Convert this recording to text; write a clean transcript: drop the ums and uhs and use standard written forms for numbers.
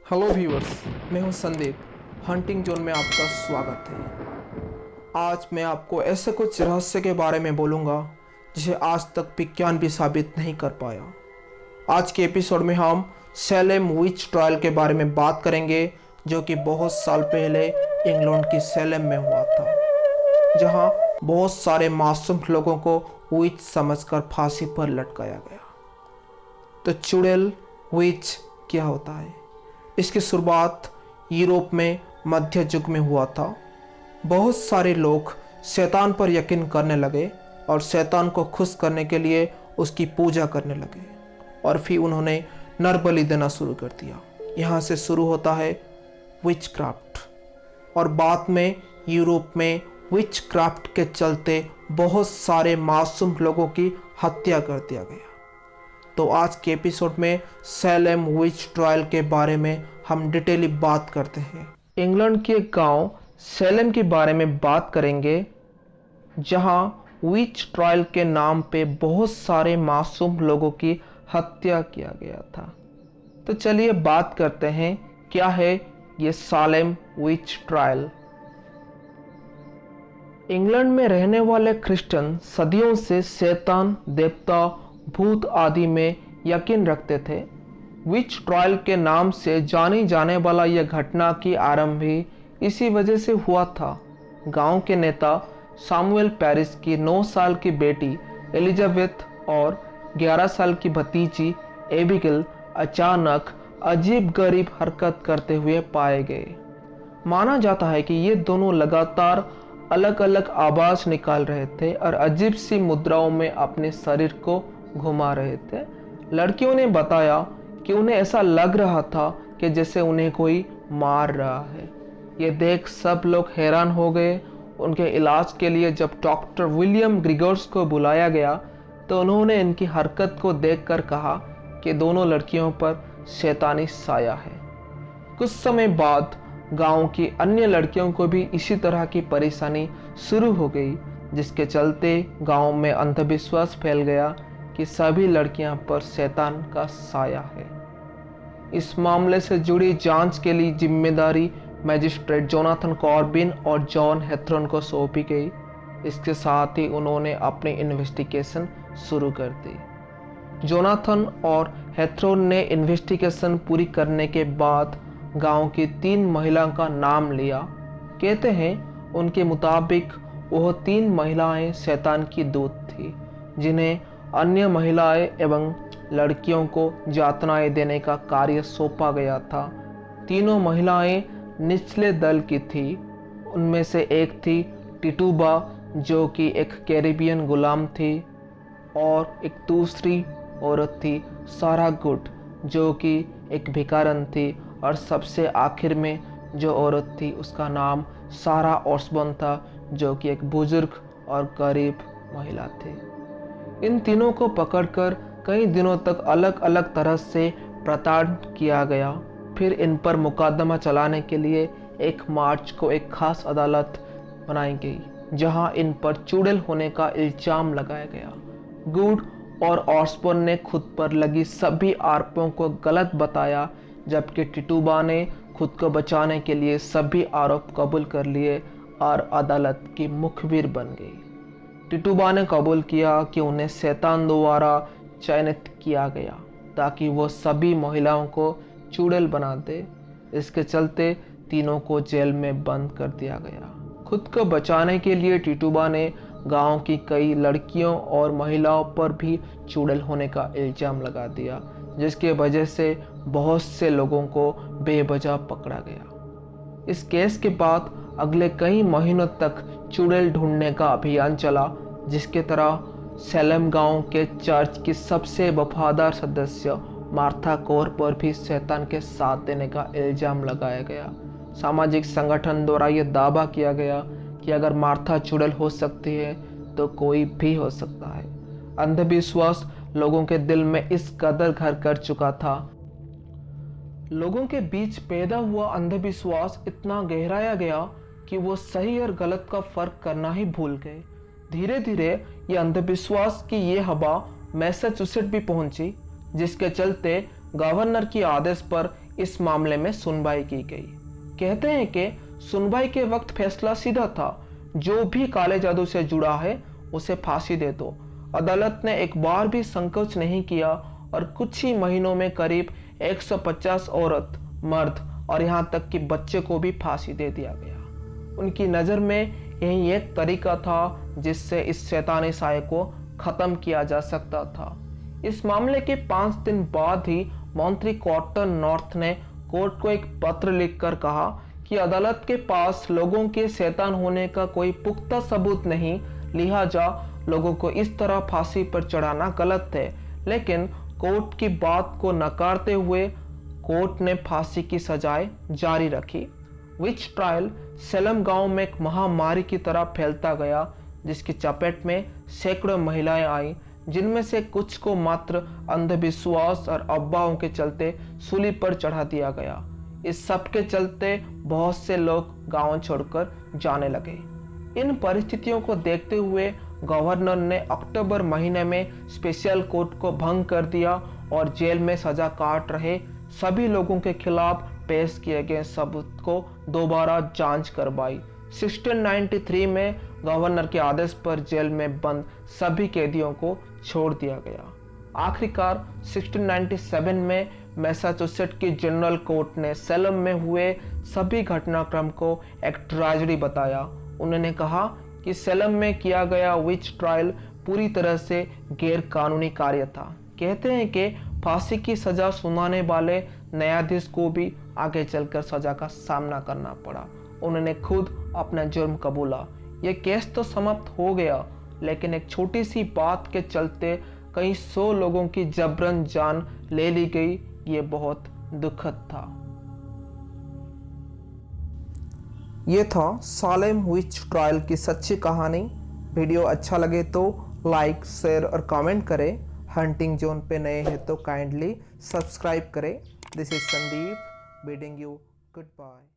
Hello viewers, मैं हूं Sandeep. Hunting zone में आपका स्वागत है। आज मैं आपको ऐसे कुछ रहस्य के बारे में बोलूँगा जिसे आज तक विज्ञान भी साबित नहीं कर पाया। आज के एपिसोड में हम सैलेम विच ट्रायल के बारे में बात करेंगे, जो कि बहुत साल पहले इंग्लैंड की सैलेम में हुआ था, जहां बहुत सारे मासूम लोगों को विच समझकर फांसी पर लटकाया गया। तो चुड़ैल विच क्या होता है? इसकी शुरुआत यूरोप में मध्य युग में हुआ था। बहुत सारे लोग शैतान पर यकीन करने लगे और शैतान को खुश करने के लिए उसकी पूजा करने लगे, और फिर उन्होंने नर बलि देना शुरू कर दिया। यहाँ से शुरू होता है विच क्राफ्ट, और बाद में यूरोप में विच क्राफ्ट के चलते बहुत सारे मासूम लोगों की हत्या कर दिया गया। तो आज के एपिसोड में सैलेम विच ट्रायल के बारे में हम डिटेली बात करते हैं। इंग्लैंड के एक गांव सैलेम के बारे में बात करेंगे, जहां विच ट्रायल के नाम पे बहुत सारे मासूम लोगों की हत्या किया गया था। तो चलिए बात करते हैं, क्या है ये सैलेम विच ट्रायल। इंग्लैंड में रहने वाले क्रिश्चियन सदियों से शैतान, देवता, भूत आदि में यकीन रखते थे। विच ट्रायल के नाम से जानी जाने वाला यह घटना की आरंभ भी इसी वजह से हुआ था। गांव के नेता सामुएल पेरिस की 9 साल की बेटी एलिजाबेथ और 11 साल की भतीजी एबिगेल अचानक अजीब गरीब हरकत करते हुए पाए गए। माना जाता है कि ये दोनों लगातार अलग अलग आवाज निकाल रहे थे और अजीब सी मुद्राओं में अपने शरीर को घुमा रहे थे। लड़कियों ने बताया कि उन्हें ऐसा लग रहा था कि जैसे उन्हें कोई मार रहा है। ये देख सब लोग हैरान हो गए। उनके इलाज के लिए जब डॉक्टर विलियम ग्रिगर्स को बुलाया गया तो उन्होंने इनकी हरकत को देखकर कहा कि दोनों लड़कियों पर शैतानी साया है। कुछ समय बाद गांव की अन्य लड़कियों को भी इसी तरह की परेशानी शुरू हो गई, जिसके चलते गांव में अंधविश्वास फैल गया कि सभी लड़कियां पर शैतान का साया है। इस मामले से जुड़ी जांच के लिए जिम्मेदारी मजिस्ट्रेट जोनाथन कॉर्बिन और जॉन हेथरोन को सौंपी गई। इसके साथ ही उन्होंने अपनी इन्वेस्टिगेशन शुरू कर दी। जोनाथन और हेथरोन ने इन्वेस्टिगेशन पूरी करने के बाद गांव की 3 महिलाओं का नाम लिया। कहते हैं उनके मुताबिक वह 3 महिलाएं शैतान की दूत थी, जिन्हें अन्य महिलाएं एवं लड़कियों को यातनाएं देने का कार्य सौंपा गया था। तीनों महिलाएं निचले दल की थी। उनमें से एक थी टिटुबा, जो कि एक कैरिबियन गुलाम थी, और एक दूसरी औरत थी सारा गुड, जो कि एक भिखारन थी, और सबसे आखिर में जो औरत थी उसका नाम सारा ऑस्बर्न था, जो कि एक बुजुर्ग और गरीब महिला थी। इन तीनों को पकड़कर कई दिनों तक अलग अलग तरह से प्रताड़ित किया गया। फिर इन पर मुकदमा चलाने के लिए 1 मार्च को एक खास अदालत बनाई गई, जहां इन पर चुड़ैल होने का इल्जाम लगाया गया। गुड और ऑस्बर्न ने खुद पर लगी सभी आरोपों को गलत बताया, जबकि टिटुबा ने खुद को बचाने के लिए सभी आरोप कबूल कर लिए और अदालत की मुखबिर बन गई। टिटुबा ने कबूल किया कि उन्हें शैतान द्वारा चयनित किया गया ताकि वो सभी महिलाओं को चुड़ैल बना दे। इसके चलते तीनों को जेल में बंद कर दिया गया। खुद को बचाने के लिए टिटुबा ने गांव की कई लड़कियों और महिलाओं पर भी चुड़ैल होने का इल्जाम लगा दिया, जिसके वजह से बहुत से लोगों को बेवजह पकड़ा गया। इस केस के बाद अगले कई महीनों तक चुड़ैल ढूंढने का अभियान चला, जिसके तरह सैलेम गांव के चर्च की सबसे वफादार सदस्य मार्था कोर पर भी शैतान के साथ देने का इल्जाम लगाया गया। सामाजिक संगठन द्वारा यह दावा किया गया कि अगर मार्था चुड़ैल हो सकती है तो कोई भी हो सकता है। अंधविश्वास लोगों के दिल में इस कदर घर कर चुका था। लोगों के बीच पैदा हुआ अंधविश्वास इतना गहराया गया कि वो सही और गलत का फर्क करना ही भूल गए। धीरे धीरे ये अंधविश्वास की ये हवा मैसाचुसेट्स भी पहुंची, जिसके चलते गवर्नर की आदेश पर इस मामले में सुनवाई की गई। कहते हैं कि सुनवाई के वक्त फैसला सीधा था, जो भी काले जादू से जुड़ा है उसे फांसी दे दो। अदालत ने एक बार भी संकोच नहीं किया और कुछ ही महीनों में करीब 150 औरत, मर्द और यहां तक कि बच्चे को भी फांसी दे दिया गया। उनकी नज़र में यही एक तरीका था जिससे इस शैतानी साय को खत्म किया जा सकता था। इस मामले के 5 दिन बाद ही मंत्री कॉटन नॉर्थ ने कोर्ट को एक पत्र लिखकर कहा कि अदालत के पास लोगों के शैतान होने का कोई पुख्ता सबूत नहीं, लिहाजा लोगों को इस तरह फांसी पर चढ़ाना गलत है। लेकिन कोर्ट की बात को नकारते हुए कोर्ट ने फांसी की सजाएं जारी रखी। विच ट्रायल सेलम गांव में एक महामारी की तरह फैलता गया, जिसकी चपेट में सैकड़ों महिलाएं आईं, जिनमें से कुछ को मात्र अंधविश्वास और अफवाहों के चलते सूली पर चढ़ा दिया गया। इस सब के चलते बहुत से लोग गांव छोड़कर जाने लगे। इन परिस्थितियों को देखते हुए गवर्नर ने अक्टूबर महीने में स्पेशल कोर्ट को भंग कर दिया और जेल में सजा काट रहे सभी लोगों के खिलाफ पेश किए गए सबूत को दोबारा जांच करवाई। 1693 में गवर्नर के आदेश पर जेल में बंद सभी कैदियों को छोड़ दिया गया। आखिरकार 1697 में मैसाचुसेट्स की जनरल कोर्ट ने सेलम में हुए सभी घटनाक्रम को एक ट्रेजेडी बताया। उन्होंने कहा कि सेलम में किया गया विच ट्रायल पूरी तरह से गैर कानूनी कार्य था। कहते हैं कि फांसी की सजा सुनाने वाले न्यायाधीश को भी आगे चलकर सजा का सामना करना पड़ा। उन्होंने खुद अपना जुर्म कबूला। यह केस तो समाप्त हो गया, लेकिन एक छोटी सी बात के चलते कई 100 लोगों की जबरन जान ले ली गई। ये बहुत दुखद था। ये था सालेम विच ट्रायल की सच्ची कहानी। वीडियो अच्छा लगे तो लाइक, शेयर और कमेंट करें। हंटिंग जोन पे नए हैं तो काइंडली सब्सक्राइब करें। This is Sandeep bidding you good bye.